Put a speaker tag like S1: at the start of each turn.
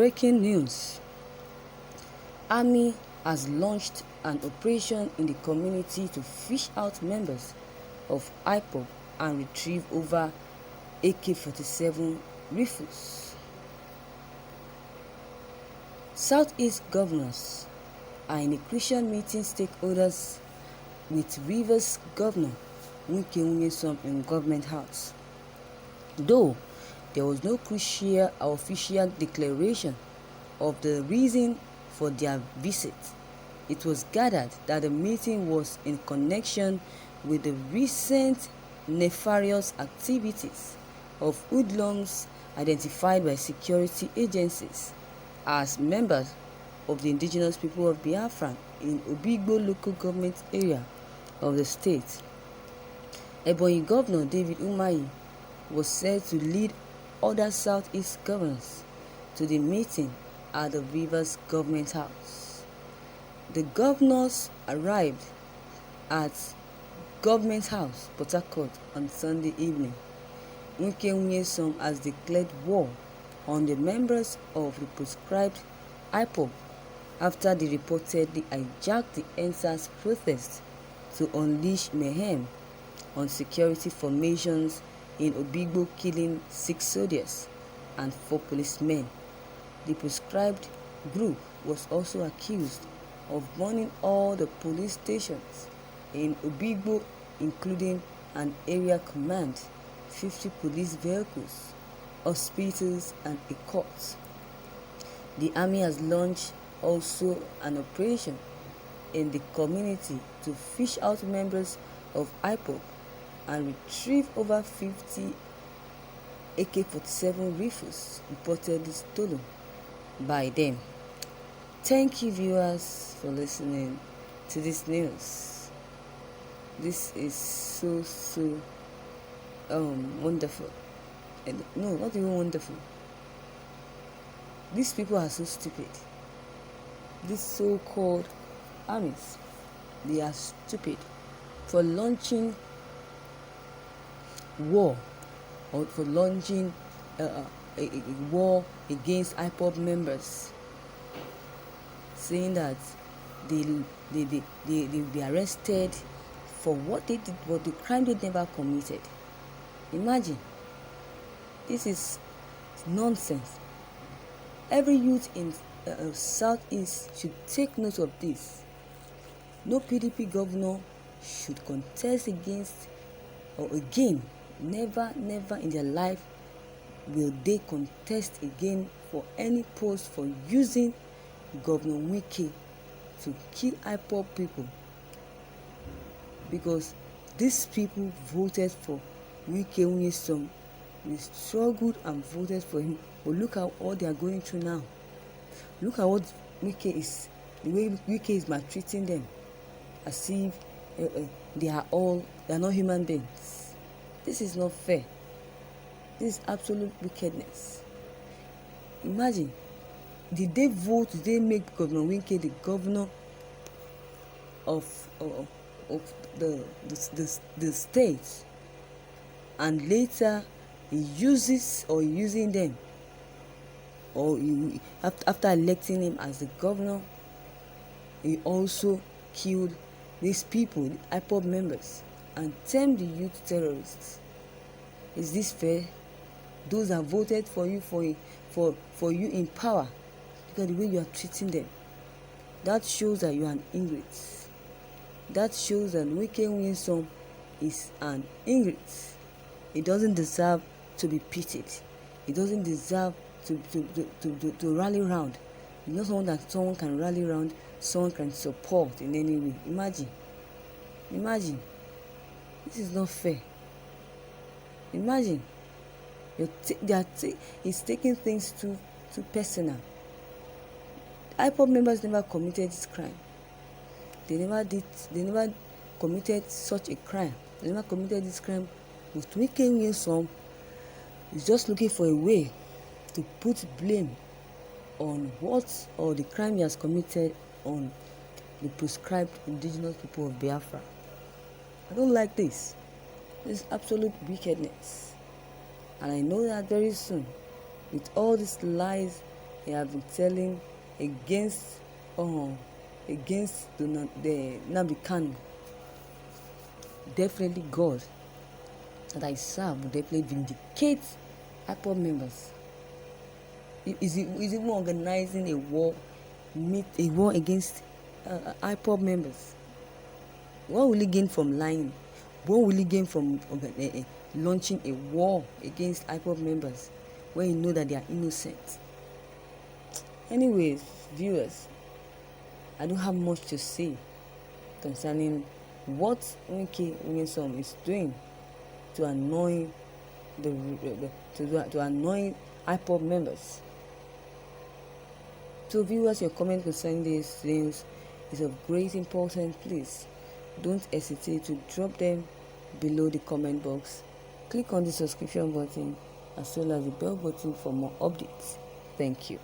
S1: Breaking news. Army has launched an operation in the community to fish out members of IPOB and retrieve over AK-47 rifles. Southeast governors are in a crucial meeting stakeholders with Rivers Governor Wike Nyesom in Government House. Though there was no crucial or official declaration of the reason for their visit, it was gathered that the meeting was in connection with the recent nefarious activities of hoodlums identified by security agencies as members of the indigenous people of Biafra in Obigbo local government area of the state. Ebonyi Governor David Umahi was said to lead other Southeast governors to the meeting at the Rivers Government House. The governors arrived at Government House, Port Harcourt, on Sunday evening. Wike Nyesom has declared war on the members of the proscribed IPOB after they reportedly hijacked the EndSARS protest to unleash mayhem on security formations in Obigbo, killing 6 soldiers and 4 policemen. The proscribed group was also accused of burning all the police stations in Obigbo, including an area command, 50 police vehicles, hospitals, and a court. The army has launched also an operation in the community to fish out members of IPOB and retrieve over 50 AK-47 rifles reportedly stolen by them. Thank you, viewers, for listening to this news. This is so wonderful. And no, not even wonderful. These people are so stupid. These so-called armies, they are stupid for launching war or for launching a war against IPOB members, saying that they'll be arrested for what they did, what the crime they never committed. Imagine. This is nonsense. Every youth in Southeast should take note of this. No PDP governor should contest against or again. Never in their life will they contest again for any post for using Governor Wike to kill IPOB people, because these people voted for Wike Nyesom. They struggled and voted for him, but look at what they are going through now. Look at what Wike is, the way Wike is maltreating them, as if they are not human beings. This is not fair. This is absolute wickedness. Imagine, did they vote? Did they make Governor Wike the governor of the state, and later he uses or using them, or after electing him as the governor, he also killed these people, the IPOB members, and termed the youth terrorists? Is this fair? Those that voted for you for you in power, look at the way you are treating them. That shows that you are an ingrate. That shows that Wike Nyesom is an ingrate. He doesn't deserve to be pitied. He doesn't deserve to rally around. He's not someone that someone can rally around, someone can support in any way. Imagine. This is not fair. Imagine. He's taking things too personal. IPOB members never committed this crime. They never committed such a crime. They never committed this crime. But Wike Nyesom is just looking for a way to put blame on what or the crime he has committed on the proscribed indigenous people of Biafra. I don't like this. This is absolute wickedness. And I know that very soon, with all these lies he has been telling against the Nnamdi Kanu. Definitely God that I serve will definitely vindicate IPOB members. Is it more organizing a war against IPOB members? What will he gain from lying? What will he gain from launching a war against IPOB members when you know that they are innocent? Anyways, viewers, I don't have much to say concerning what Nyesom is doing to annoy to annoy IPOB members. So viewers, your comment concerning these things is of great importance. Please don't hesitate to drop them below the comment box. Click on the subscription button as well as the bell button for more updates. Thank you.